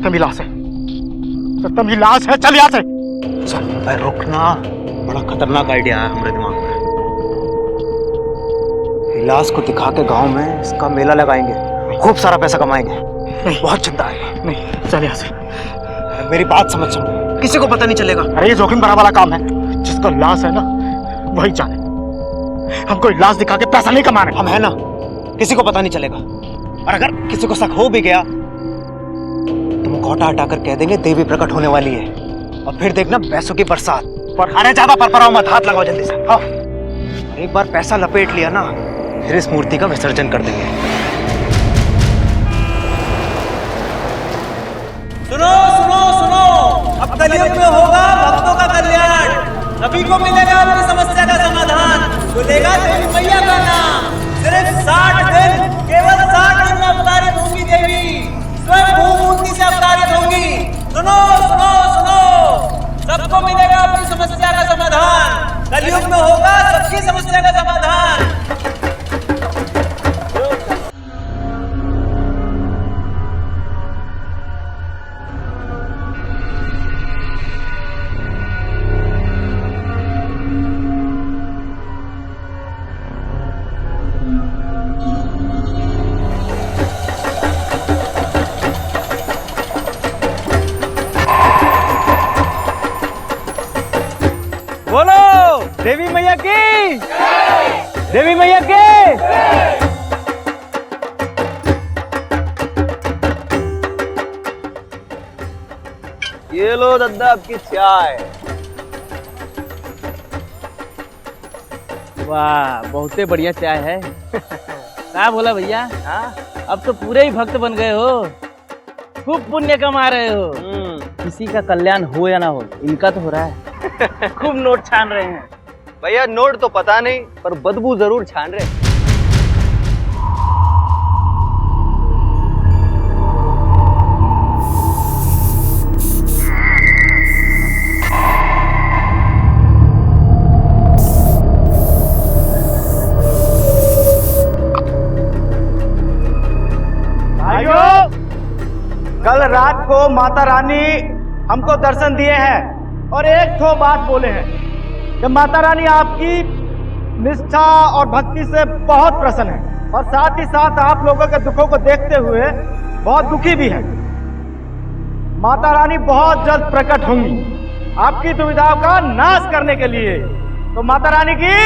सत्यम ही लाश है, सत्यम ही लाश है। चल यहाँ से। चल रुकना, बड़ा खतरनाक आइडिया है हमारे दिमाग में। लाश को दिखा के गांव में इसका मेला लगाएंगे, खूब सारा पैसा कमाएंगे, बहुत चिंता है। नहीं, चल यहाँ से। मेरी बात समझ, किसी को पता नहीं चलेगा। अरे ये जोखिम भरा वाला काम है, जिसका लाश है ना वही जाने। हमको लाश दिखा के पैसा नहीं कमाना। हम है ना, किसी को पता नहीं चलेगा। और अगर किसी को शक हो भी गया तो मुखौटा हटाकर कह देंगे देवी प्रकट होने वाली है, और फिर देखना पैसों की बरसात। पर अरे ज्यादा परपराओ मत, हाथ लगाओ जल्दी से। हाँ, एक बार पैसा लपेट लिया ना, फिर इस मूर्ति का विसर्जन कर देंगे। सुनो सुनो सुनो, अब कलयुग में होगा भक्तों का कल्याण, सभी को मिलेगा अपनी समस्या का समाधान, खुलेगा देवी मैया का नाम। सिर्फ 60 दिन, केवल 60 दिन में अवतारित होंगी देवी, स्वयं भूमूर्ति से अवतारित होंगी। सुनो सुनो सुनो, सबको मिलेगा अपनी समस्या का समाधान, कलयुग में होगा सबकी समस्या का समाधान। बोलो देवी मैया की, देवी मैया की। ये लो दादा आपकी चाय। वाह, बहुते बढ़िया चाय है। क्या बोला भैया? हाँ, अब तो पूरे ही भक्त बन गए हो, खूब पुण्य कमा रहे हो। किसी का कल्याण हो या ना हो, इनका तो हो रहा है। खूब नोट छान रहे हैं। भैया नोट तो पता नहीं, पर बदबू जरूर छान रहे। भाइयों, कल रात को माता रानी हमको दर्शन दिए हैं और एक ठो बात बोले हैं कि माता रानी आपकी निष्ठा और भक्ति से बहुत प्रसन्न है, और साथ ही साथ आप लोगों के दुखों को देखते हुए बहुत दुखी भी है। माता रानी बहुत जल्द प्रकट होंगी आपकी दुविधाओं का नाश करने के लिए। तो माता रानी की,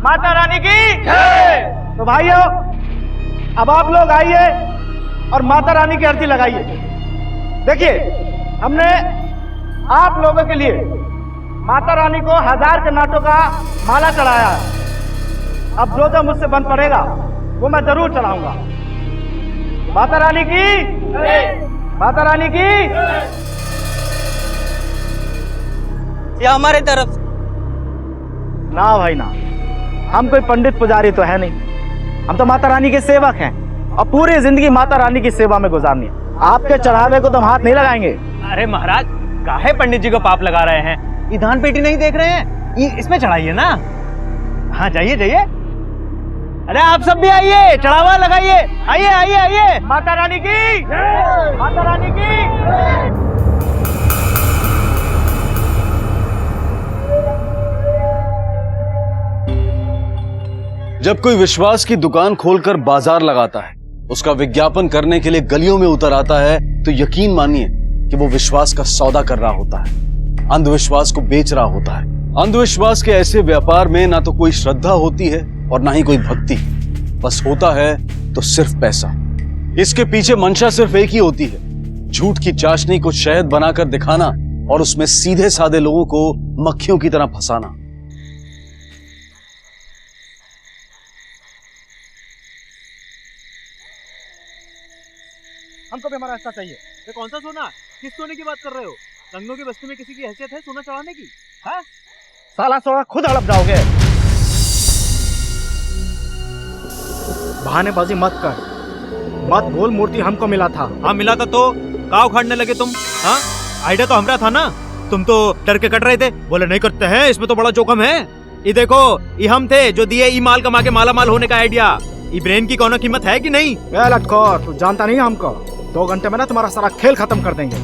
माता रानी की। तो भाइयों, अब आप लोग आइए और माता रानी की आरती लगाइए। देखिए, हमने आप लोगों के लिए माता रानी को 1000 के नोटों का माला चढ़ाया है। अब जो मुझसे बन पड़ेगा वो मैं जरूर चढ़ाऊंगा। माता रानी की, माता रानी की। ये हमारे तरफ ना भाई ना, हम कोई पंडित पुजारी तो है नहीं, हम तो माता रानी के सेवक हैं और पूरी जिंदगी माता रानी की सेवा में गुजारनी है। आपके चढ़ावे को तो हम हाथ नहीं लगाएंगे। अरे महाराज, काहे पंडित जी को पाप लगा रहे हैं? ये दान पेटी नहीं देख रहे हैं, ये इसमें चढ़ाइए ना। हाँ जाइए जाइए। अरे आप सब भी आइए, चढ़ावा लगाइए। आइए आइए आइए। माता रानी की, माता रानी की। जब कोई विश्वास की दुकान खोलकर बाजार लगाता है, उसका विज्ञापन करने के लिए गलियों में उतर आता है, तो यकीन मानिए कि वो विश्वास का सौदा कर रहा होता है, अंधविश्वास को बेच रहा होता है। अंधविश्वास के ऐसे व्यापार में ना तो कोई श्रद्धा होती है और ना ही कोई भक्ति, बस होता है तो सिर्फ पैसा। इसके पीछे मंशा सिर्फ एक ही होती है, झूठ की चाशनी को शहद बनाकर दिखाना और उसमें सीधे साधे लोगों को मक्खियों की तरह फंसाना। हमको भी हमारा हिस्सा चाहिए। ये कौन सा सोना? किस सोने की बात कर रहे हो? लखनऊ की बस्ती में किसी की हैसियत है सोना चढ़ाने की? है? साला सोना खुद हड़प जाओगे। बहानेबाजी मत कर, मत बोल मूर्ति हमको मिला था। हाँ मिला था तो का उखाड़ने लगे तुम? हाँ, आइडिया तो हमारा था ना, तुम तो डर के कट रहे थे, बोले नहीं करते हैं, इसमें तो बड़ा जोखम है। ये देखो, ये हम थे जो दिए ई माल कमा के माला माल होने का आइडिया। ये ब्रेन की कोनो कीमत है कि नहीं? लटखोर, तू जानता नहीं हमको। 2 घंटे में ना तुम्हारा सारा खेल खत्म कर देंगे,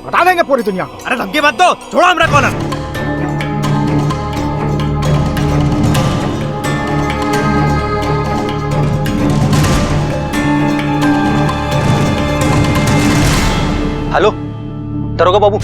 बता देंगे पूरी दुनिया को। अरे धमकी मत दो, छोड़ो हमरा कॉलर। हेलो दरोगा बाबू,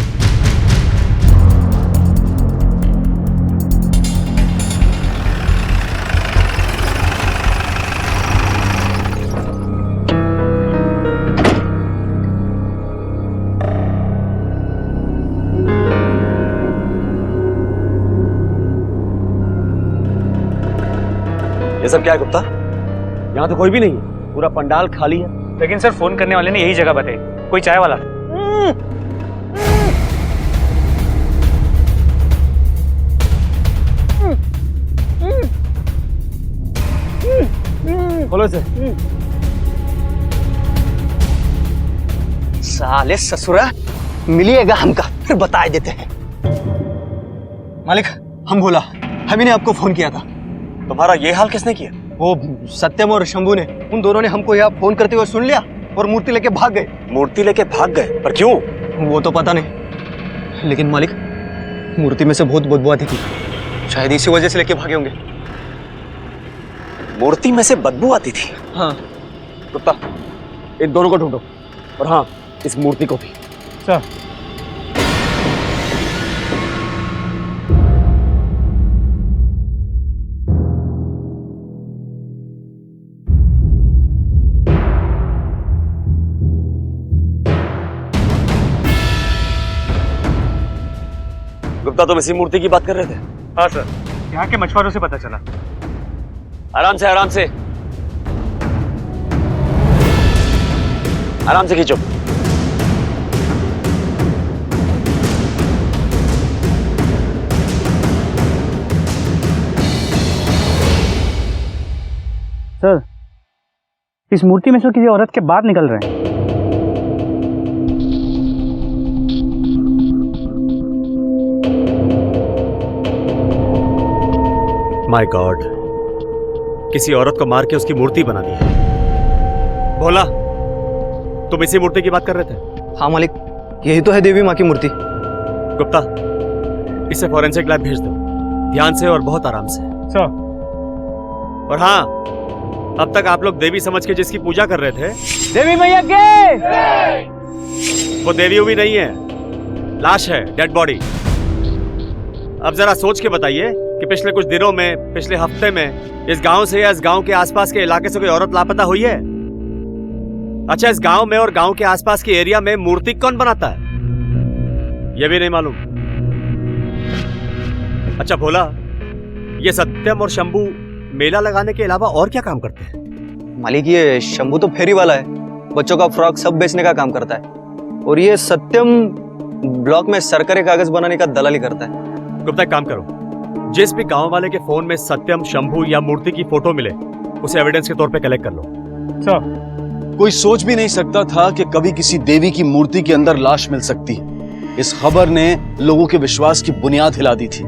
ये सब क्या है गुप्ता? यहाँ तो कोई भी नहीं है, पूरा पंडाल खाली है। लेकिन सर फोन करने वाले ने यही जगह बताई, कोई चाय वाला। खोलो इसे। साले ससुरा मिलिएगा हमका, फिर बता देते हैं। मालिक हम बोला, हम ही ने आपको फोन किया था। तुम्हारा ये हाल किसने किया? वो सत्यम और शंभू ने, उन दोनों ने हमको यहाँ फोन करते हुए सुन लिया और मूर्ति लेके भाग गए। मूर्ति लेके भाग गए? पर क्यों? वो तो पता नहीं, लेकिन मालिक मूर्ति में से बहुत बदबू आती थी, शायद इसी वजह से लेके भागे होंगे। मूर्ति में से बदबू आती थी? हाँ गुप्ता इन दोनों को ढूंढो, और हाँ इस मूर्ति को भी। सर गुप्ता तुम इसी मूर्ति की बात कर रहे थे? हाँ सर, यहाँ के मछुआरों से पता चला। आराम से आराम से, आराम से खींचो। सर इस मूर्ति में से किसी औरत के बाल निकल रहे हैं। माय गॉड, किसी औरत को मार के उसकी मूर्ति बना दी है। भोला तुम इसी मूर्ति की बात कर रहे थे? हाँ मालिक, यही तो है देवी माँ की मूर्ति। गुप्ता इसे फॉरेंसिक लैब भेज दो, ध्यान से और बहुत आराम से। सर और हाँ, अब तक आप लोग देवी समझ के जिसकी पूजा कर रहे थे, देवी मैया के, वो देवी भी नहीं है, लाश है, डेड बॉडी। अब जरा सोच के बताइए कि पिछले कुछ दिनों में, पिछले हफ्ते में इस गांव से या इस गांव के आसपास के इलाके से कोई औरत लापता हुई है? अच्छा, इस गांव में और गांव के आसपास के एरिया में मूर्ति कौन बनाता है, यह भी नहीं मालूम। अच्छा भोला, ये सत्यम और शंभू मेला लगाने के अलावा और क्या काम करते हैं? मालिक ये शंभू तो फेरी वाला है, बच्चों का फ्रॉक सब बेचने का काम करता है, और ये सत्यम ब्लॉक में सरकारी कागज बनाने का दलाली करता है। गुप्ता एक काम करो, जिस भी गांव वाले के फोन में सत्यम, शंभू या मूर्ति की फोटो मिले उसे एविडेंस के तौर पे कलेक्ट कर लो। सर कोई सोच भी नहीं सकता था कि कभी किसी देवी की मूर्ति के अंदर लाश मिल सकती है। इस खबर ने लोगों के विश्वास की बुनियाद हिला दी थी,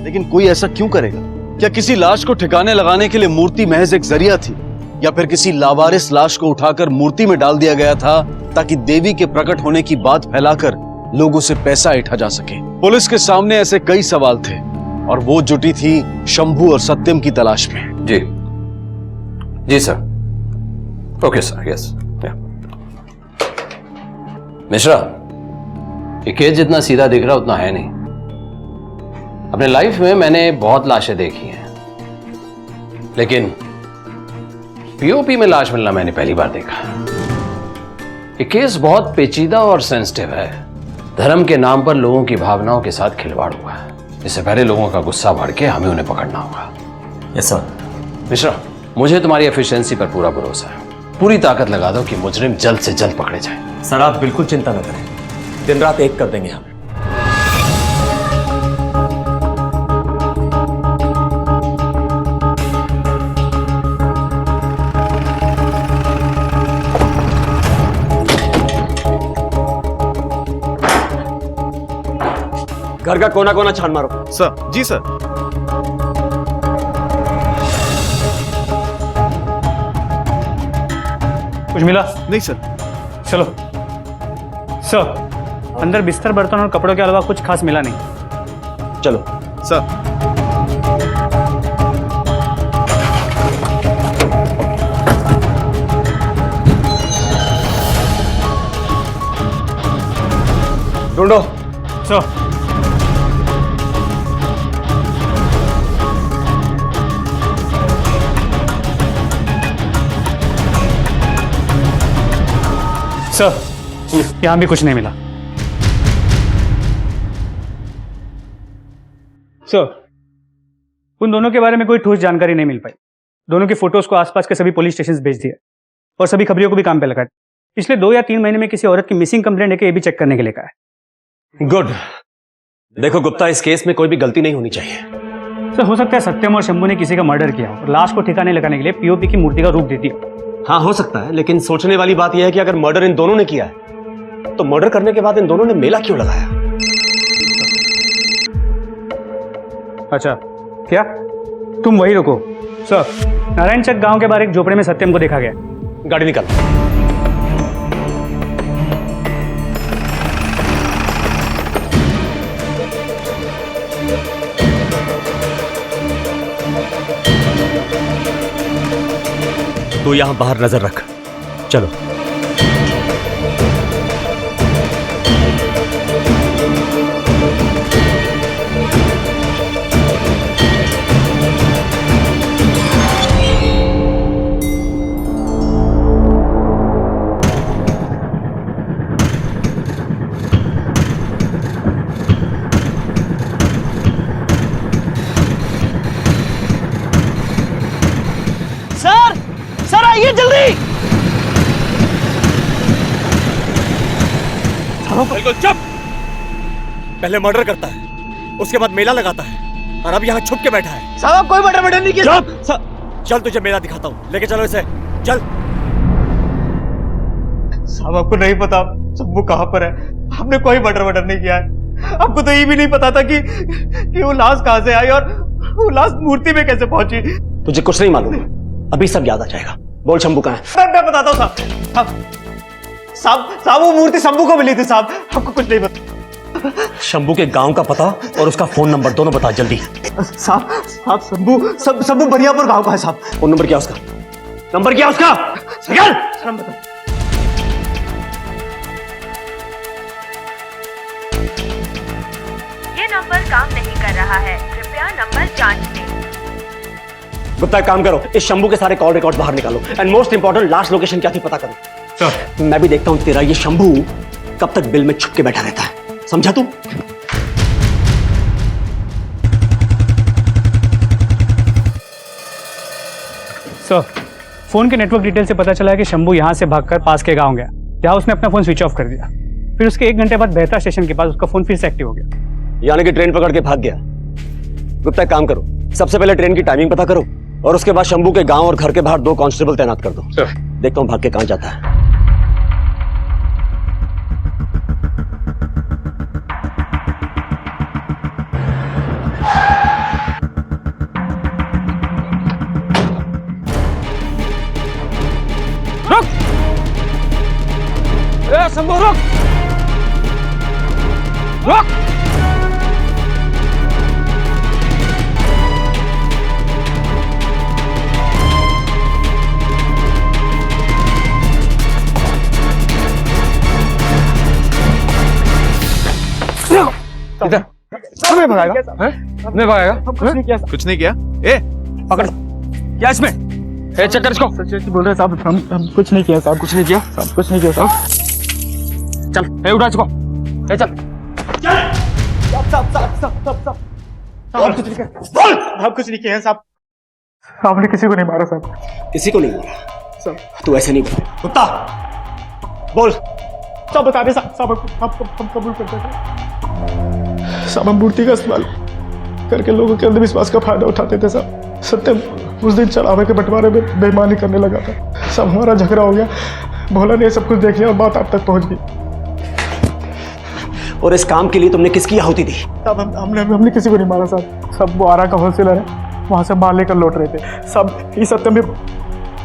लेकिन कोई ऐसा क्यों करेगा? क्या किसी लाश को ठिकाने लगाने के लिए मूर्ति महज एक जरिया थी, या फिर किसी लावारिस लाश को उठाकर मूर्ति में डाल दिया गया था ताकि देवी के प्रकट होने की बात फैलाकर लोगों से पैसा ऐंठा जा सके? पुलिस के सामने ऐसे कई सवाल थे और वो जुटी थी शंभू और सत्यम की तलाश में। जी जी sir, okay sir, yes. Mishra, ये केस जितना सीधा दिख रहा उतना है नहीं। अपने लाइफ में मैंने बहुत लाशें देखी हैं, लेकिन पीओपी में लाश मिलना मैंने पहली बार देखा। ये केस बहुत पेचीदा और सेंसिटिव है। धर्म के नाम पर लोगों की भावनाओं के साथ खिलवाड़ हुआ है। इससे पहले लोगों का गुस्सा बढ़ के हमें उन्हें पकड़ना होगा। Yes sir. मिश्रा, मुझे तुम्हारी एफिशिएंसी पर पूरा भरोसा है। पूरी ताकत लगा दो कि मुजरिम जल्द से जल्द पकड़े जाए। सर आप बिल्कुल चिंता न करें, दिन रात एक कर देंगे हम। घर का कोना कोना छान मारो। सर जी सर। कुछ मिला? नहीं सर, चलो सर, अंदर बिस्तर, बर्तन और कपड़ों के अलावा कुछ खास मिला नहीं। चलो सर। ढूंढो। सर, सर यहां भी कुछ नहीं मिला। सर, उन दोनों के बारे में कोई ठोस जानकारी नहीं मिल पाई। दोनों के फोटोज को आसपास के सभी पुलिस स्टेशन भेज दिए और सभी खबरियों को भी काम पे लगा दिया। पिछले 2 या 3 महीने में किसी औरत की मिसिंग कंप्लेंट है कि ये भी चेक करने के लिए कहा है। गुड। देखो गुप्ता, इस केस में कोई भी गलती नहीं होनी चाहिए। सर, हो सकता है सत्यम और शंभू ने किसी का मर्डर किया हो और लाश को ठिकाने लगाने के लिए पीओपी की मूर्ति का रूप दे दिया। हाँ हो सकता है, लेकिन सोचने वाली बात यह है कि अगर मर्डर इन दोनों ने किया है तो मर्डर करने के बाद इन दोनों ने मेला क्यों लगाया? अच्छा, क्या तुम वही रुको? सर, नारायण चक गांव के बाहर एक झोपड़े में सत्यम को देखा गया। गाड़ी निकाल। तू यहां बाहर नजर रख। चलो। सर आइए जल्दी। बिल्कुल चुप। पहले मर्डर करता है, उसके बाद मेला लगाता है और अब यहाँ छुप के बैठा है। साहब कोई मर्डर नहीं किया। चल तुझे मेला दिखाता हूँ, लेके चलो इसे। चल। साहब आपको नहीं पता शंभू कहाँ पर है? हमने कोई मर्डर नहीं किया है। आपको तो ये भी नहीं पता था कि वो लाश कहाँ से आई और वो लाश मूर्ति में कैसे पहुंची। तुझे कुछ नहीं मालूम, अभी सब याद आ जाएगा। बोल शंभू कहाँ है? मैं बताता हूँ साहब, वो मूर्ति शंभू को मिली थी साहब। आपको कुछ नहीं पता। शंभू के गांव का पता और उसका फोन नंबर दोनों बता जल्दी। साहब शंभू बरियापुर गांव का है साहब। फोन नंबर क्या उसका? नंबर क्या उसका? ये नंबर काम नहीं कर रहा है, कृपया नंबर जांच लें। गुप्ता एक काम करो, इस शंभू के सारे कॉल रिकॉर्ड बाहर निकालो and most important last location क्या थी पता करो। सर, मैं भी देखता हूं तेरा ये शंभू कब तक बिल में छुप के बैठा रहता है। समझा तू? सर, फोन के नेटवर्क डिटेल से पता चला है कि शंभू यहां से भागकर पास के गांव गया, जहां उसने अपना फोन स्विच ऑफ कर दिया। फिर उसके 1 घंटे बाद बेहतर स्टेशन के पास उसका फोन फिर से एक्टिव हो गया। यानी कि ट्रेन पकड़ के भाग गया। गुप्ता एक काम करो, सबसे पहले ट्रेन की टाइमिंग पता करो और उसके बाद शंभू के गांव और घर के बाहर 2 कांस्टेबल तैनात कर दो। देखता हूं भाग के कहां जाता है। रुक! ए शंभू रुक! रुक! नहीं भगाएगा? नहीं भगाएगा? कुछ नहीं किया। ए पकड़ क्या इसमें? ए चेक कर इसको। सच बोल रहे साहब, हम कुछ नहीं किया साहब। कुछ नहीं किया साहब, कुछ नहीं किया साहब। चल ए उठा इसको। ए चल साहब कुछ नहीं किया। बोल साहब कुछ नहीं किया साहब। आपने किसी को नहीं मारा साहब। किसी को नहीं मारा? तू ऐसे नहीं बोल। कुत्ता बोल। सब बता दे साहब। हम कबूल करते थे साहब। हम मूर्ति का इस्तेमाल करके लोगों के अंधविश्वास का फायदा उठाते थे साहब। सत्यम उस दिन चढ़ावे के बंटवारे में बेईमानी करने लगा था सब। हमारा झगड़ा हो गया, भोला ने सब कुछ देख लिया और बात आप तक पहुंच गई। और इस काम के लिए तुमने किसकी आहुति दी? साहब हमने किसी को नहीं मारा साहब। सब वो आरा का होलसेलर है, वहां से माल लेकर लौट रहे थे सब। ये सत्यम भी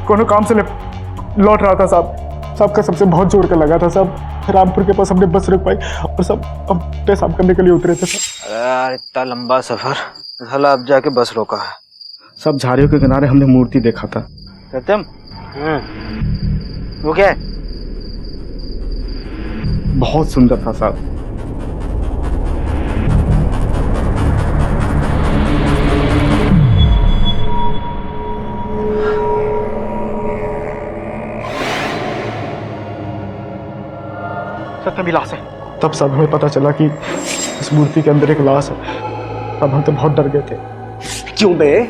कोनो काम से लौट रहा था साहब। सबका सबसे बहुत जोर का लगा था। सब रामपुर के पास हमने बस रुक पाई और सब हम पेशाब करने के लिए उतरे थे सर। यार इतना लंबा सफर, साला अब जाके बस रोका है। सब झाड़ियों के किनारे हमने मूर्ति देखा था। सत्यम, वो क्या है? बहुत सुंदर था साहब। सत्यम की लाश है। तब सब हमें पता चला कि इस मूर्ति के अंदर एक लाश है। तब हम तो बहुत डर गए थे। क्यों बे?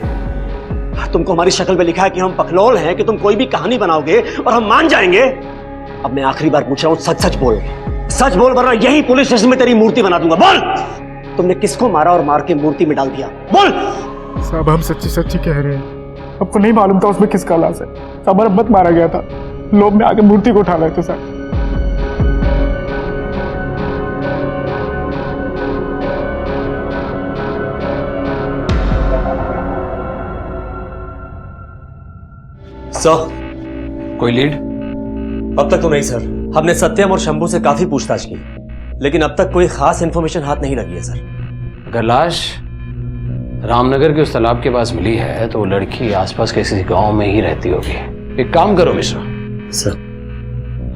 तुमको हमारी शक्ल पे लिखा है कि हम पखलौल हैं, कि तुम कोई भी कहानी बनाओगे और हम मान जाएंगे। अब मैं आखिरी बार पूछ रहा हूँ, सच सच बोल, सच बोल, वरना यही पुलिस स्टेशन में तेरी मूर्ति बना दूंगा। बोल, तुमने किसको मारा और मार के मूर्ति में डाल दिया? बोल। साहब हम सच्ची सच्ची कह रहे हैं। आपको नहीं मालूम था उसमें किसका लाश है। हमारा मत मारा गया था, लोग में आके मूर्ति को उठा रहे थे सर। सर, कोई लीड? अब तक तो नहीं सर। हमने सत्यम और शंभू से काफी पूछताछ की, लेकिन अब तक कोई खास इन्फॉर्मेशन हाथ नहीं लगी है सर। अगर लाश रामनगर के उस तालाब के पास मिली है तो वो लड़की आसपास के किसी गांव में ही रहती होगी। एक काम करो मिश्रा सर,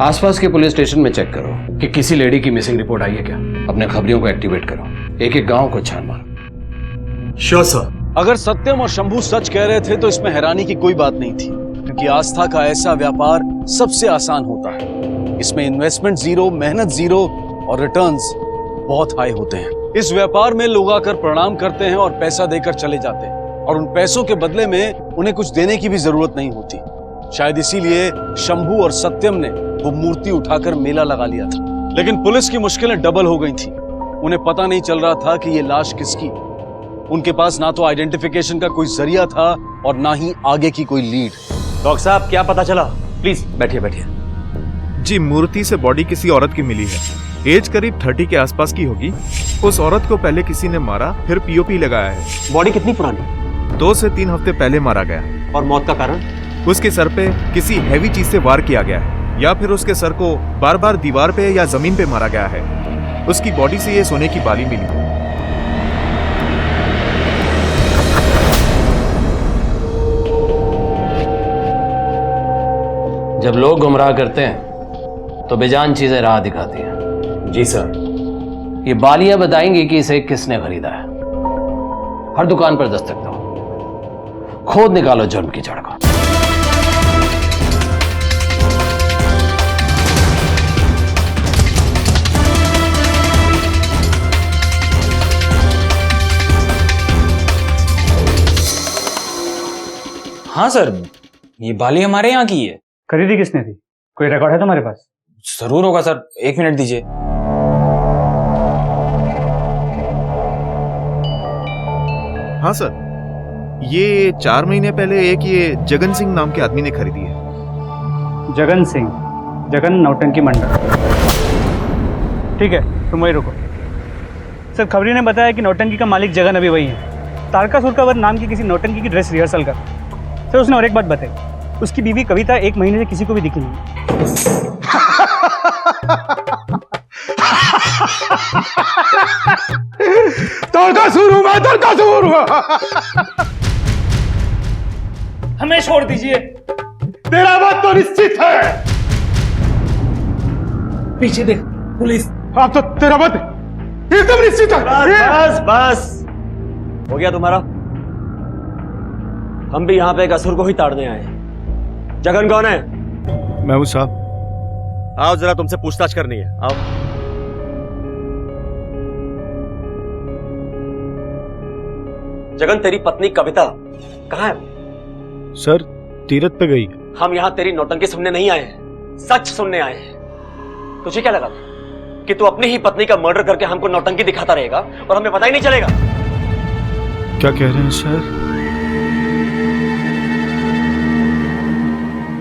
आसपास के पुलिस स्टेशन में चेक करो कि किसी लेडी की मिसिंग रिपोर्ट आई है क्या। अपने खबरियों को एक्टिवेट करो, एक एक गांव को छान मारो। Sure sir. अगर सत्यम और शंभू सच कह रहे थे तो इसमें हैरानी की कोई बात नहीं थी, क्योंकि आस्था का ऐसा व्यापार सबसे आसान होता है। इसमें इन्वेस्टमेंट जीरो, मेहनत जीरो और रिटर्न्स बहुत हाई होते हैं। इस व्यापार में लोग आकर प्रणाम करते हैं और पैसा देकर चले जाते हैं, और उन पैसों के बदले में उन्हें कुछ देने की भी जरूरत नहीं होती। शायद इसीलिए शंभू और सत्यम ने वो मूर्ति उठाकर मेला लगा लिया था। लेकिन पुलिस की मुश्किलें डबल हो गई थी। उन्हें पता नहीं चल रहा था कि ये लाश किसकी। उनके पास ना तो आइडेंटिफिकेशन का कोई जरिया था और ना ही आगे की कोई लीड। डॉक्टर साहब, क्या पता चला? प्लीज बैठिए बैठिए। जी, मूर्ति से बॉडी किसी औरत की मिली है। एज करीब 30 के आसपास की होगी। उस औरत को पहले किसी ने मारा, फिर पीओपी लगाया है। बॉडी कितनी पुरानी? 2 से 3 हफ्ते पहले मारा गया। और मौत का कारण? उसके सर पे किसी हैवी चीज से वार किया गया है, या फिर उसके सर को बार बार दीवार पे या जमीन पे मारा गया है। उसकी बॉडी से ये सोने की बाली मिली। जब लोग गुमराह करते हैं तो बेजान चीजें राह दिखाती हैं। जी सर। ये बालियां बताएंगी कि इसे किसने खरीदा है। हर दुकान पर दस्तक दो, खोद निकालो जुर्म की जड़ को। हाँ सर, ये बाली हमारे यहाँ की है। खरीदी किसने थी? कोई रिकॉर्ड है तुम्हारे पास? जरूर होगा सर, 1 मिनट दीजिए। हाँ सर, ये 4 महीने पहले एक ये जगन सिंह नाम के आदमी ने खरीदी है। जगन सिंह, जगन नौटंकी मंडल। ठीक है, तुम वही रुको। सर, खबरी ने बताया कि नौटंकी का मालिक जगन अभी वही है। तारका सुरकावर नाम की किसी नौटंकी की ड्रेस रिहर्सल कर। सर, उसने और एक बात बताई, उसकी बीवी कविता 1 महीने से किसी को भी दिखी नहीं। हमें छोड़ दीजिए। तेरा बात तो निश्चित है। पीछे देख, पुलिस। अब तो तेरा बात एकदम निश्चित है। बस बस हो गया तुम्हारा। हम भी यहाँ पे एक असुर को ही ताड़ने आए। जगन कौन है? मैं हूँ साहब। आओ, जरा तुमसे पूछताछ करनी है। आओ। जगन, तेरी पत्नी कविता कहाँ है? सर, तीरथ पे गई। हम यहाँ तेरी नौटंकी सुनने नहीं आए हैं, सच सुनने आए हैं। तुझे क्या लगा कि तू अपनी ही पत्नी का मर्डर करके हमको नौटंकी दिखाता रहेगा और हमें पता ही नहीं चलेगा? क्या कह रहे हैं सर?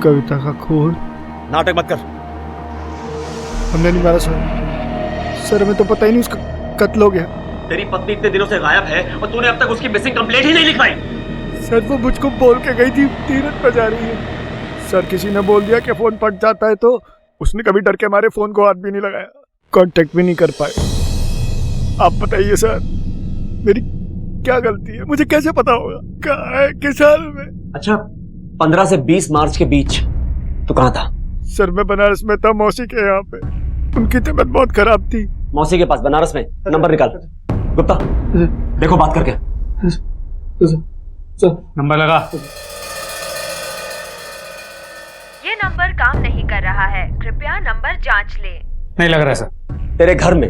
कविता का खून? नाटक मत कर। हमने नहीं मारा सर। सर, हमें तो पता ही नहीं उसका कत्ल हो गया। तेरी पत्नी इतने दिनों से गायब है और तूने अब तक उसकी मिसिंग कंप्लेंट ही नहीं लिखवाई। सर, वो मुझको बोल के गई थी तीरथ पर जा रही है। सर, किसी ने बोल दिया कि फोन फट जाता है तो उसने कभी डर के हमारे फोन को हाथ भी नहीं लगाया, कांटेक्ट भी नहीं कर पाए। आप बताइए सर, मेरी क्या गलती है? मुझे कैसे पता होगा कहाँ है, किस हाल में? अच्छा, 15 से 20 मार्च के बीच तू कहाँ था? सर मैं बनारस में था, मौसी के यहाँ पे। उनकी तबीयत बहुत खराब थी। मौसी के पास बनारस में? नंबर निकाल। गुप्ता देखो बात करके। नंबर लगा। ये नंबर काम नहीं कर रहा है, कृपया नंबर जांच लें। नहीं लग रहा है सर। तेरे घर में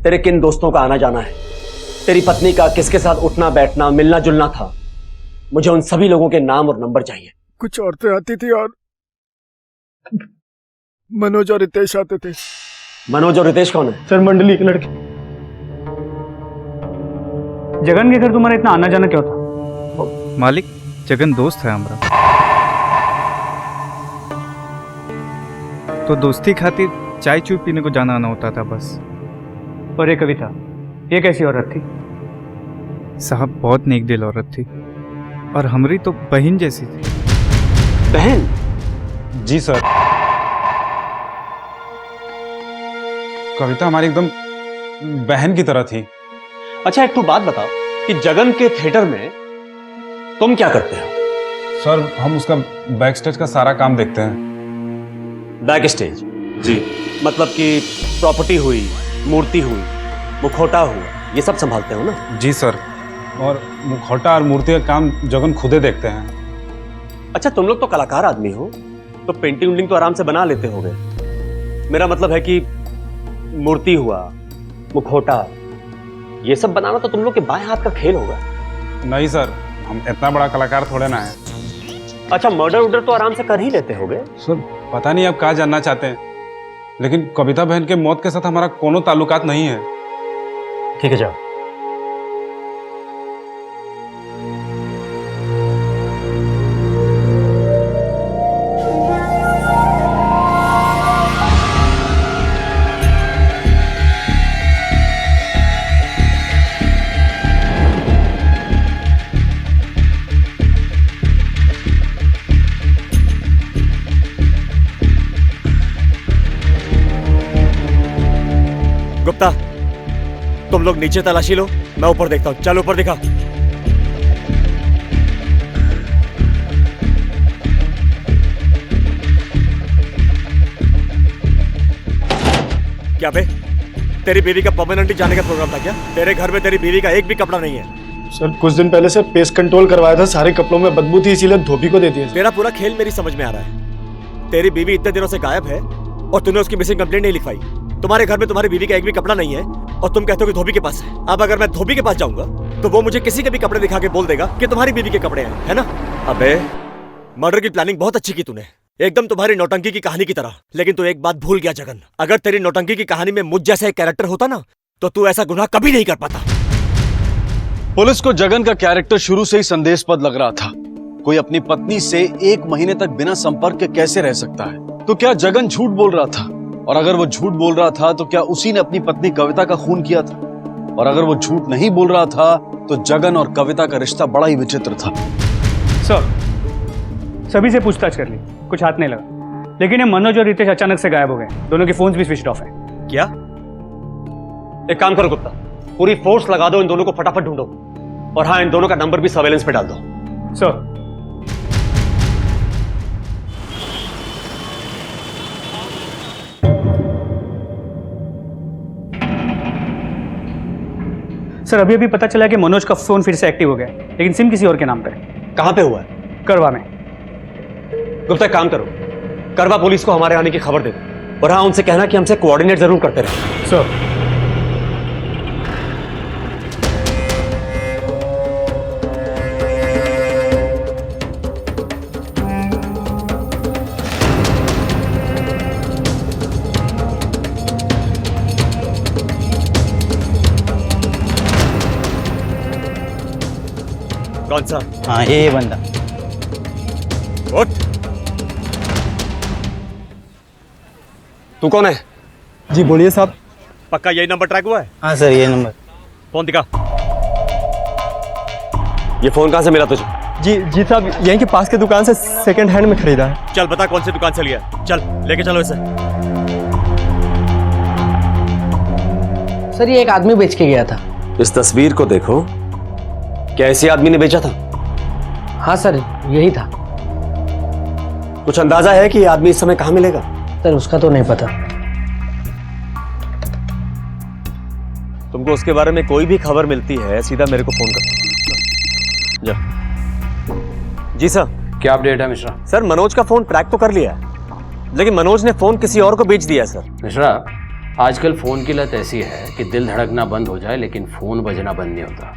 तेरे किन दोस्तों का आना जाना है, तेरी पत्नी का किसके साथ उठना बैठना मिलना जुलना था, मुझे उन सभी लोगों के नाम और नंबर चाहिए। कुछ औरतें आती थी और मनोज और रितेश आते थे। मनोज और रितेश कौन है? सर मंडली के लड़के। जगन के घर तुम्हारा इतना आना जाना क्यों था? मालिक, जगन दोस्त है हमारा, तो दोस्ती खातिर चाय चूय पीने को जाना आना होता था बस। और ये कविता, ये कैसी औरत थी? साहब बहुत नेक दिल औरत थी, और हमारी तो बहन जैसी थी। बहन? जी सर। कविता हमारी एकदम बहन की तरह थी। अच्छा एक तो बात बताओ कि जगन के थिएटर में तुम क्या करते हो? सर हम उसका बैक स्टेज का सारा काम देखते हैं। Back stage? जी। मतलब कि प्रॉपर्टी हुई, मूर्ति हुई, मुखौटा हुआ, ये सब संभालते हो ना? जी सर, और मुखौटा और मूर्ति का काम जगन खुदे देखते हैं। अच्छा तुम लोग तो कलाकार आदमी हो, तो पेंटिंग उंटिंग तो आराम से बना लेते होगे। मेरा मतलब है कि मूर्ति हुआ, मुखौटा, ये सब बनाना तो तुम लोग के बाएं हाथ का खेल होगा। नहीं सर, हम इतना बड़ा कलाकार थोड़े ना है। अच्छा मर्डर उडर तो आराम से कर ही लेते होगे। सर पता नहीं आप क्या जानना चाहते हैं, लेकिन कविता बहन के मौत के साथ हमारा कोनो ताल्लुकात नहीं है। ठीक है जाओ। गुप्ता, तुम लोग नीचे तलाशी लो, मैं ऊपर देखता हूं। चल ऊपर दिखा। क्या बे, तेरी बीवी का परमानेंटली जाने का प्रोग्राम था क्या? तेरे घर में तेरी बीवी का एक भी कपड़ा नहीं है। सर कुछ दिन पहले सर पेस्ट कंट्रोल करवाया था, सारे कपड़ों में बदबू थी, इसीलिए धोबी को दे दिया। तेरा पूरा खेल मेरी समझ में आ रहा है। तेरी बीवी इतने दिनों से गायब है और तूने उसकी मिसिंग कंप्लेंट नहीं लिखवाई। तुम्हारे घर में तुम्हारी बीवी का एक भी कपड़ा नहीं है और तुम कहते हो कि धोबी के पास है। अब अगर मैं धोबी के पास जाऊंगा तो वो मुझे किसी के भी कपड़े दिखा के बोल देगा कि तुम्हारी बीवी के कपड़े हैं, है ना? अबे मर्डर की प्लानिंग बहुत अच्छी की तूने, एकदम तुम्हारी नौटंकी की कहानी की तरह। लेकिन तू एक बात भूल गया जगन, अगर तेरी नौटंकी की कहानी में मुझ जैसा एक कैरेक्टर होता ना तो तू ऐसा गुनाह कभी नहीं कर पाता। पुलिस को जगन का कैरेक्टर शुरू से ही संदेशपद लग रहा था। कोई अपनी पत्नी से 1 महीने तक बिना संपर्क के कैसे रह सकता है? तो क्या जगन झूठ बोल रहा था? और अगर वो झूठ बोल रहा था तो क्या उसी ने अपनी पत्नी कविता का खून किया था? और अगर वो झूठ नहीं बोल रहा था तो जगन और कविता का रिश्ता बड़ा ही विचित्र था। सर सभी से पूछताछ कर ली, कुछ हाथ नहीं लगा, लेकिन ये मनोज और रितेश अचानक से गायब हो गए। दोनों के फोन्स भी स्विच ऑफ है। क्या? एक काम करो गुप्ता, पूरी फोर्स लगा दो, इन दोनों को फटाफट ढूंढो, और हाँ इन दोनों का नंबर भी सर्वेलेंस पे डाल दो। सर सर अभी अभी पता चला कि मनोज का फोन फिर से एक्टिव हो गया, लेकिन सिम किसी और के नाम पे है। कहां पे हुआ है? करवा में। गुप्ता काम करो, करवा पुलिस को हमारे आने की खबर दे दो, और हाँ उनसे कहना कि हमसे कोऑर्डिनेट जरूर करते रहे। सर कौन सा? हाँ ये बंदा। उठ। तू कौन है? जी बोलिए साहब। पक्का यही नंबर ट्रैक हुआ है? हाँ सर ये नंबर। फोन दिखा। ये फोन कहां से मिला तुझे? जी साहब, यहीं के पास के दुकान से सेकंड हैंड में खरीदा है। चल बता कौन सी दुकान से लिया, चल लेके चलो इसे। सर ये एक आदमी बेच के गया था। इस तस्वीर को देखो, क्या इसी आदमी ने बेचा था? हाँ सर यही था। कुछ अंदाजा है कि ये आदमी इस समय कहां मिलेगा? सर उसका तो नहीं पता। तुमको उसके बारे में कोई भी खबर मिलती है सीधा मेरे को फोन कर। जा। जी सर। क्या अपडेट है मिश्रा? सर मनोज का फोन ट्रैक तो कर लिया है, लेकिन मनोज ने फोन किसी और को बेच दिया सर। मिश्रा, आजकल फोन की लत ऐसी है कि दिल धड़कना बंद हो जाए लेकिन फोन बजना बंद नहीं होता।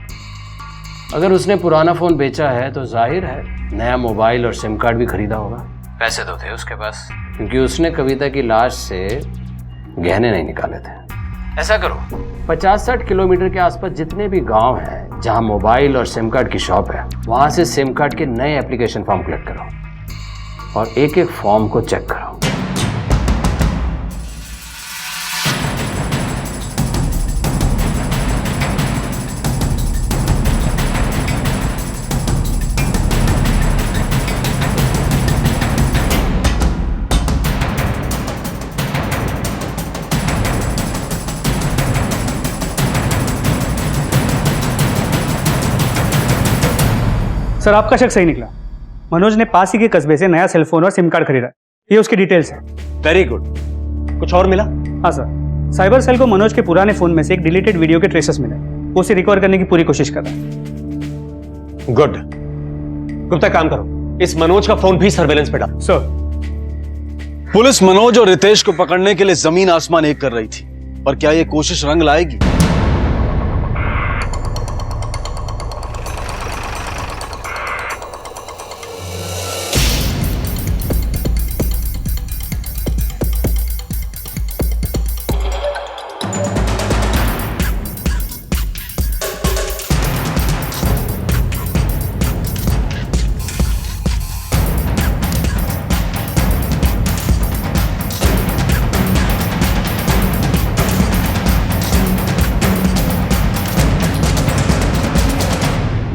अगर उसने पुराना फोन बेचा है तो जाहिर है नया मोबाइल और सिम कार्ड भी खरीदा होगा। पैसे तो थे उसके पास, क्योंकि उसने कविता की लाश से गहने नहीं निकाले थे। ऐसा करो, 50-60 किलोमीटर के आसपास जितने भी गांव हैं जहां मोबाइल और सिम कार्ड की शॉप है, वहां से सिम कार्ड के नए एप्लीकेशन फॉर्म कलेक्ट करो और एक एक फॉर्म को चेक करो। सर आपका शक सही निकला। मनोज ने पास ही के कस्बे से नया सेलफोन और सिम कार्ड खरीदा। ये उसकी डिटेल्स है। Very good. कुछ और मिला? हाँ सर, साइबर सेल को मनोज के पुराने फोन में से एक डिलीटेड वीडियो के ट्रेसेस मिले। वो उसे रिकवर करने की पूरी कोशिश कर रहा है। गुड। गुप्ता काम करो, इस मनोज का फोन भी सर्वेलेंस पे डालो। सर। पुलिस मनोज और रितेश को पकड़ने के लिए जमीन आसमान एक कर रही थी, पर क्या ये कोशिश रंग लाएगी?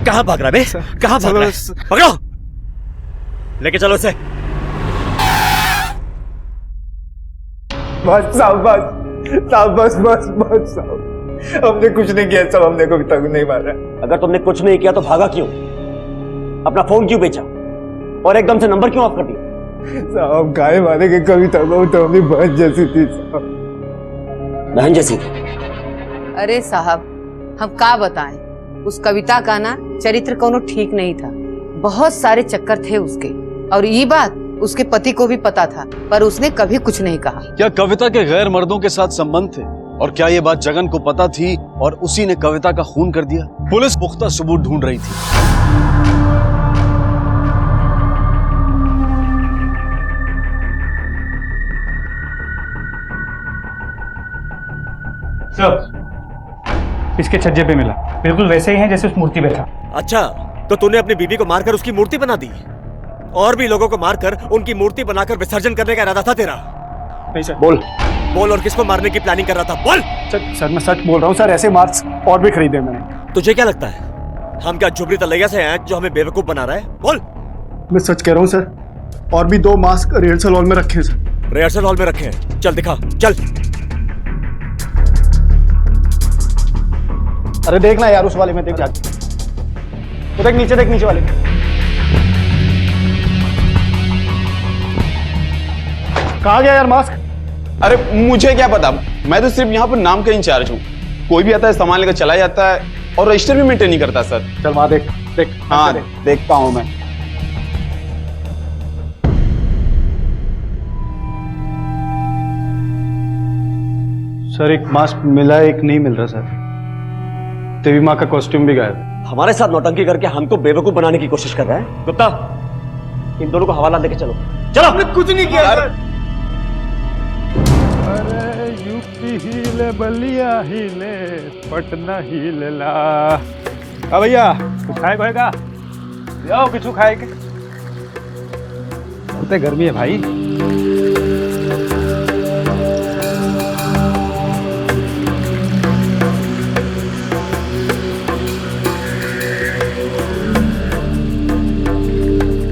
कहां भाग रहा है बे? कहां भाग रहा है? पकड़ो, लेके चलो इसे। बस साहब, बस साहब, हमने कुछ नहीं किया साहब, हमने कभी तक नहीं मारा। अगर तुमने कुछ नहीं किया तो भागा क्यों? अपना फोन क्यों बेचा और एकदम से नंबर क्यों ऑफ कर दिया? साहब गाय मारे के कभी तक तो अपनी बहन जैसी थी साहब। बहन जैसी? अरे साहब हम क्या बताएं, उस कविता का ना चरित्र कोनो ठीक नहीं था। बहुत सारे चक्कर थे उसके, और ये बात उसके पति को भी पता था, पर उसने कभी कुछ नहीं कहा। क्या कविता के गैर मर्दों के साथ संबंध थे? और क्या ये बात जगन को पता थी और उसी ने कविता का खून कर दिया? पुलिस पुख्ता सबूत ढूंढ रही थी। सर इसके छज्जे पे मिला, बिल्कुल वैसे ही है जैसे उस मूर्ति पे था। अच्छा, तो तूने अपनी बीवी को मारकर उसकी मूर्ति बना दी और भी लोगों को मारकर उनकी मूर्ति बनाकर विसर्जन करने का इरादा था तेरा? नहीं सर। बोल और किसको मारने की प्लानिंग कर रहा था? बोल। सर मैं सच बोल रहा हूँ सर, ऐसे मार्क्स और भी खरीदे मैंने। तुझे क्या लगता है हम क्या झुबरी तलैया से हैं जो हमें बेवकूफ बना रहा है? बोल। मैं सच कह रहा हूँ सर, और भी 2 मास्क रिहर्सल हॉल में रखे हैं सर। रिहर्सल हॉल में रखे हैं? चल दिखा, चल। अरे देखना यार उस वाले में, देख जाके तो देख नीचे वाले। कहाँ गया यार मास्क? अरे मुझे क्या पता, मैं तो सिर्फ यहाँ पर नाम का इंचार्ज हूँ। कोई भी आता है सामान लेकर चला जाता है और रजिस्टर भी मेंटेन नहीं करता सर। चल वहां देख। हाँ देखता हूँ मैं। सर एक मास्क मिला है, एक नहीं मिल रहा सर। देवी माँ का कॉस्ट्यूम भी गायब है। हमारे साथ नौटंकी करके हमको बेवकूफ बनाने की कोशिश कर रहा है। गुप्ता, इन दोनों को हवाला लेके चलो। हमने कुछ नहीं किया सर। अरे यूपी हिले, बलिया हिले, पटना हिले ला। भैया कुछ खाए खाएगा? जाओ कुछ खाए के। बहुत गर्मी है भाई।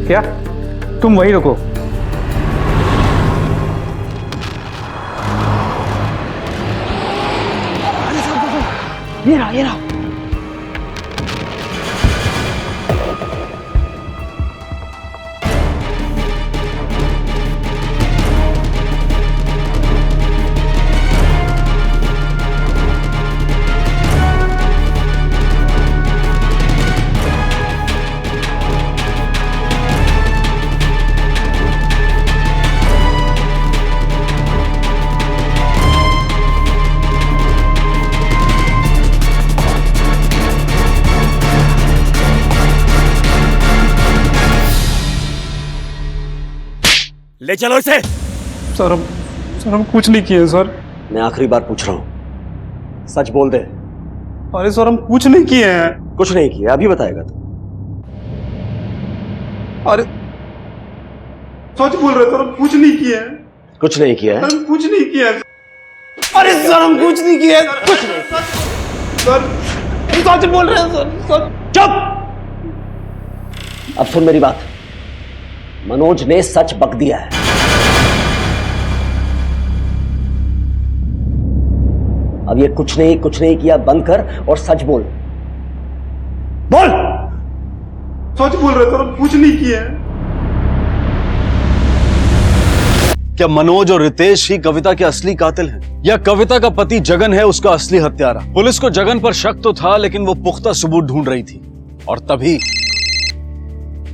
क्या? तुम वही रुको। ये रहा। ले चलो इसे। सर हम कुछ नहीं किए सर। मैं आखिरी बार पूछ रहा हूं, सच बोल दे। अरे सर हम कुछ नहीं किए हैं। कुछ नहीं किया, अभी बताएगा तू। अरे सच बोल रहे सर, हम कुछ नहीं किए हैं। कुछ नहीं किया है? हम कुछ नहीं किए हैं। अरे सर हम कुछ नहीं किया, कुछ नहीं। सर सच बोल रहे हैं सर। चुप। अब सुन मेरी बात, मनोज ने सच बक दिया है। अब ये कुछ नहीं किया बंद कर और सच बोल। बोल। सच बोल रहे सर, हम कुछ नहीं किए हैं। क्या मनोज और रितेश ही कविता के असली कातिल हैं? या कविता का पति जगन है उसका असली हत्यारा? पुलिस को जगन पर शक तो था, लेकिन वो पुख्ता सबूत ढूंढ रही थी। और तभी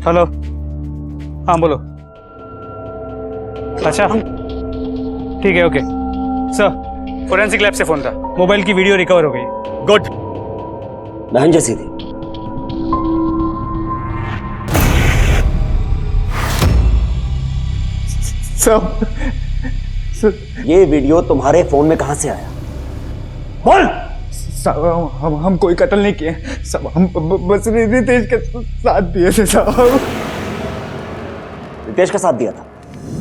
हेलो, हाँ बोलो। अच्छा ठीक है, ओके सर। फोरेंसिक लैब से फोन था, मोबाइल की वीडियो रिकवर हो गई। गुड। बहन जैसी थी। सब ये वीडियो तुम्हारे फोन में कहां से आया? बोल। सब हम कोई कत्ल नहीं किए सब, हम बस रितेश के साथ दिए थे साहब। रितेश का साथ दिया था?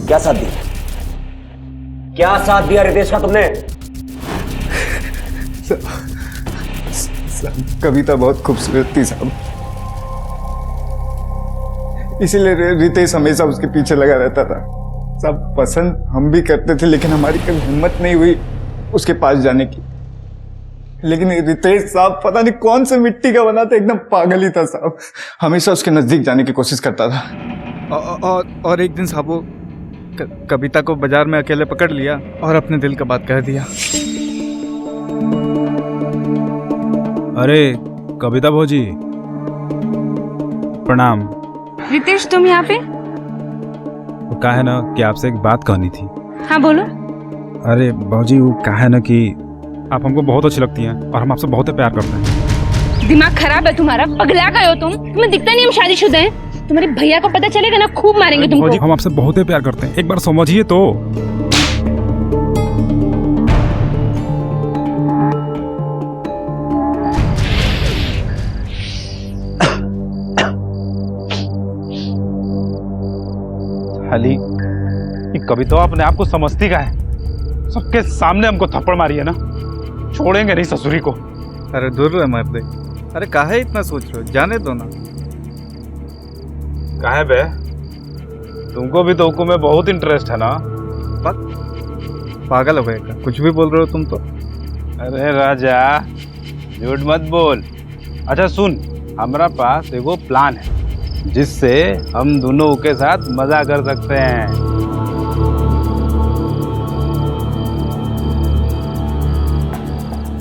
क्या साथ दिया? क्या साथ दिया रितेश का तुमने? कविता बहुत खूबसूरत थी साहब, इसीलिए रितेश हमेशा उसके पीछे लगा रहता था। सब पसंद हम भी करते थे, लेकिन हमारी कभी हिम्मत नहीं हुई उसके पास जाने की। लेकिन रितेश साहब पता नहीं कौन से मिट्टी का बना था, एकदम पागल ही था साहब। हमेशा उसके नजदीक जाने की कोशिश करता था। और एक दिन साहब वो कविता को बाजार में अकेले पकड़ लिया और अपने दिल का बात कह दिया। अरे कविता भौजी, प्रणाम। रितेश तुम यहाँ पे? वो कहा है ना कि आपसे एक बात कहनी थी। हाँ बोलो। अरे भौजी वो कहा है ना कि आप हमको बहुत अच्छी लगती हैं और हम आपसे बहुत प्यार करते हैं। दिमाग खराब है तुम्हारा, पगला गए हो तुम। तुम्हें दिखता नहीं हम शादीशुदा हैं? तुम्हारे भैया को पता चलेगा ना, खूब मारेंगे तुमको। भौजी हम आपसे बहुत प्यार करते हैं, एक बार समझिए तो। खाली ये कविता अपने आप को समझती का है, सबके सामने हमको थप्पड़ मारी है ना, छोड़ेंगे नहीं ससुरी को। अरे दूर रहे मर्दे, अरे काहे इतना सोच रहे हो, जाने दो ना। काहे बे, तुमको भी तो में बहुत इंटरेस्ट है ना? पागल हो गए क्या? कुछ भी बोल रहे हो तुम तो। अरे राजा झूठ मत बोल। अच्छा सुन, हमारा पास एगो प्लान है जिससे हम दोनों के साथ मजा कर सकते हैं।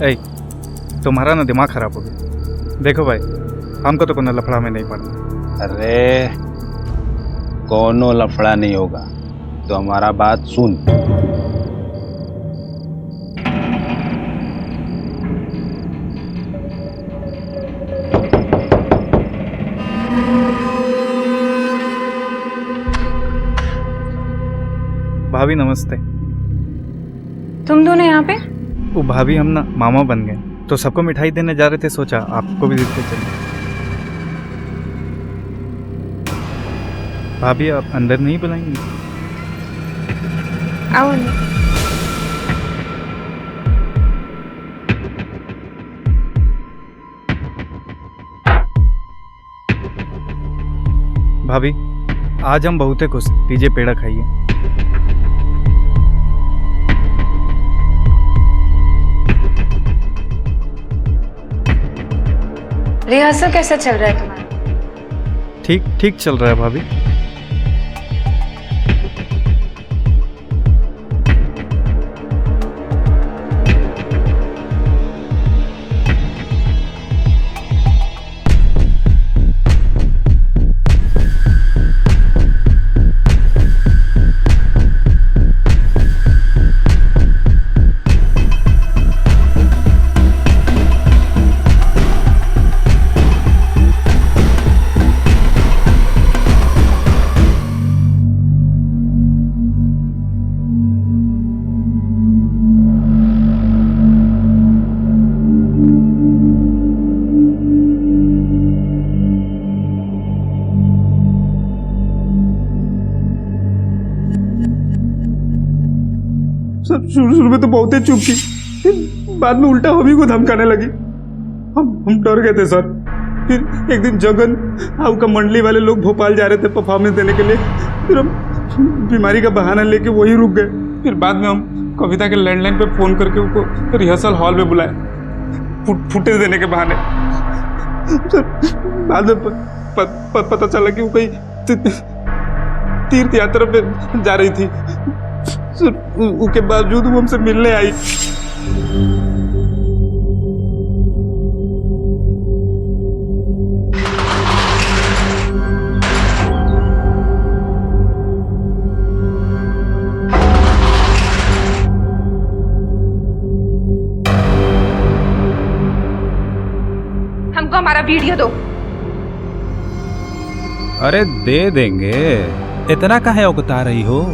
ऐ, तुम्हारा ना दिमाग खराब हो गया। देखो भाई, हमको तो कोनो लफड़ा में नहीं पड़ना। अरे कोनो लफड़ा नहीं होगा, तो हमारा बात सुन। भाभी नमस्ते। तुम दोनों यहाँ पे? वो भाभी हम ना मामा बन गए, तो सबको मिठाई देने जा रहे थे, सोचा आपको भी देते चले। भाभी आप अंदर नहीं बुलाएंगे? आओ। भाभी आज हम बहुत खुश। लीजिए पेड़ा खाइए। रिहर्सल कैसा चल रहा है तुम्हारा? ठीक ठीक चल रहा है भाभी। सब शुरू में तो बहुत ही चुप की, फिर बाद में उल्टा हमी को धमकाने लगी। हम डर गए थे सर। फिर एक दिन जगन आउ का मंडली वाले लोग भोपाल जा रहे थे परफॉर्मेंस देने के लिए। फिर हम बीमारी का बहाना लेके वही रुक गए। फिर बाद में हम कविता के लैंडलाइन पे फोन करके उनको रिहर्सल हॉल में बुलाए, फुटेज देने के बहाने। सर बाद में पता चला कि वो कहीं तीर्थ यात्रा पे जा रही थी। उसके बावजूद वो हमसे मिलने आई। हमको हमारा वीडियो दो। अरे दे देंगे, इतना काहे उकता रही हो?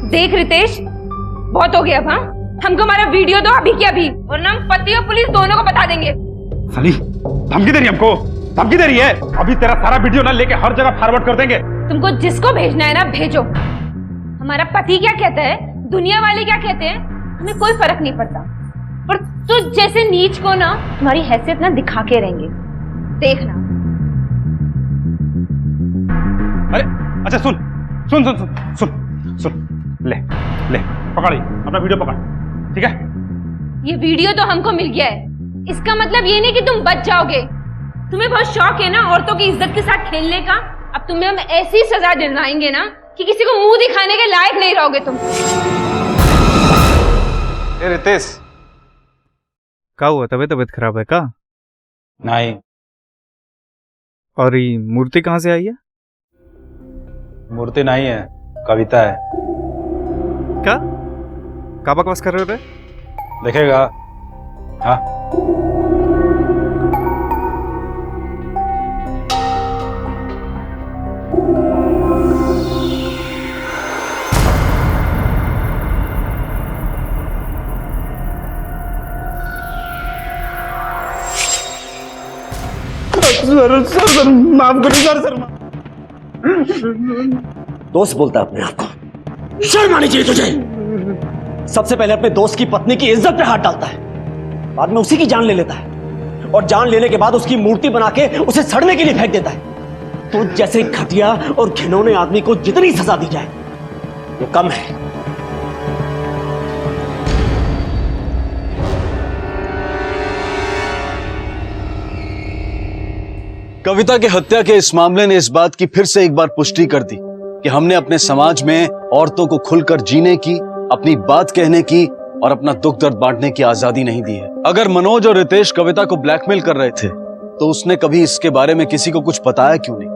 देख रितेश, बहुत हो गया अब। हाँ, हमको हमारा वीडियो दो अभी के अभी, वरना हम पति और पुलिस दोनों को बता देंगे। सनी धमकी दे रही है हमको, धमकी दे रही है। अभी तेरा सारा वीडियो ना लेके हर जगह फॉरवर्ड कर देंगे। तुमको जिसको भेजना है ना भेजो। हमारा पति क्या कहता है, दुनिया वाले क्या कहते हैं, हमें कोई फर्क नहीं पड़ता। पर तुझ जैसे नीच को ना तुम्हारी हैसियत ना दिखा के रहेंगे, देखना। अरे अच्छा सुन सुन सुन सुन सुन सुन, ले ले पकड़, अपना वीडियो पकड़, ठीक है? ये वीडियो तो हमको मिल गया है, इसका मतलब ये नहीं कि तुम बच जाओगे। तुम्हें बहुत शौक है ना औरतों की इज्जत के साथ खेलने का। अब तुम्हें हम ऐसी सजा दिलवाएंगे ना कि किसी को मुंह दिखाने के लायक नहीं रहोगे तुम। रितेश, क्या हुआ? तबीयत खराब है का? नहीं। और ये मूर्ति कहाँ से आई है? मूर्ति नहीं है, कविता है। क्या बकवास कर रहे थे? देखेगा। हाँ सर माफ करो सर। दोस्त बोलता है अपने आप को, शर्म आनी चाहिए तुझे। सबसे पहले अपने दोस्त की पत्नी की इज्जत पे हाथ डालता है, बाद में उसी की जान ले लेता है, और जान लेने के बाद उसकी मूर्ति बना के उसे सड़ने के लिए फेंक देता है। तो जैसे घटिया और घिनौने आदमी को जितनी सजा दी जाए वो कम है। कविता की हत्या के इस मामले ने इस बात की फिर से एक बार पुष्टि कर दी कि हमने अपने समाज में औरतों को खुलकर जीने की, अपनी बात कहने की और अपना दुख दर्द बांटने की आजादी नहीं दी है। अगर मनोज और रितेश कविता को ब्लैकमेल कर रहे थे तो उसने कभी इसके बारे में किसी को कुछ बताया क्यों नहीं?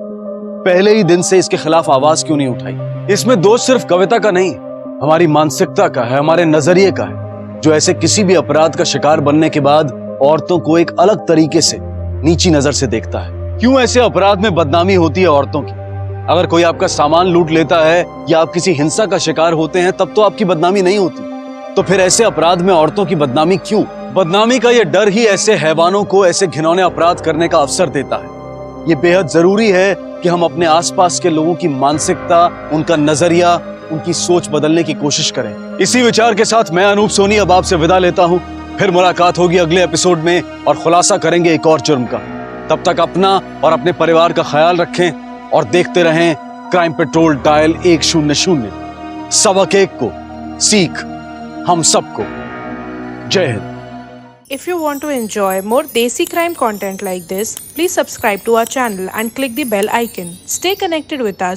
पहले ही दिन से इसके खिलाफ आवाज क्यों नहीं उठाई? इसमें दोष सिर्फ कविता का नहीं, हमारी मानसिकता का है, हमारे नजरिए का है, जो ऐसे किसी भी अपराध का शिकार बनने के बाद औरतों को एक अलग तरीके से, नीची नजर से देखता है। क्यों ऐसे अपराध में बदनामी होती है औरतों की? अगर कोई आपका सामान लूट लेता है या आप किसी हिंसा का शिकार होते हैं तब तो आपकी बदनामी नहीं होती, तो फिर ऐसे अपराध में औरतों की बदनामी क्यों? बदनामी का यह डर ही ऐसे हैवानों को ऐसे घिनौने अपराध करने का अवसर देता है। ये बेहद जरूरी है कि हम अपने आसपास के लोगों की मानसिकता, उनका नजरिया, उनकी सोच बदलने की कोशिश करें। इसी विचार के साथ मैं अनूप सोनी अब आपसे विदा लेता हूँ। फिर मुलाकात होगी अगले एपिसोड में और खुलासा करेंगे एक और जुर्म का। तब तक अपना और अपने परिवार का ख्याल रखें और देखते रहें क्राइम पेट्रोल डायल 100 सबक एक को सीख हम सबको। जय Hind. If you want to enjoy more Desi crime content like this, please subscribe to our channel and click the bell icon. Stay connected with us.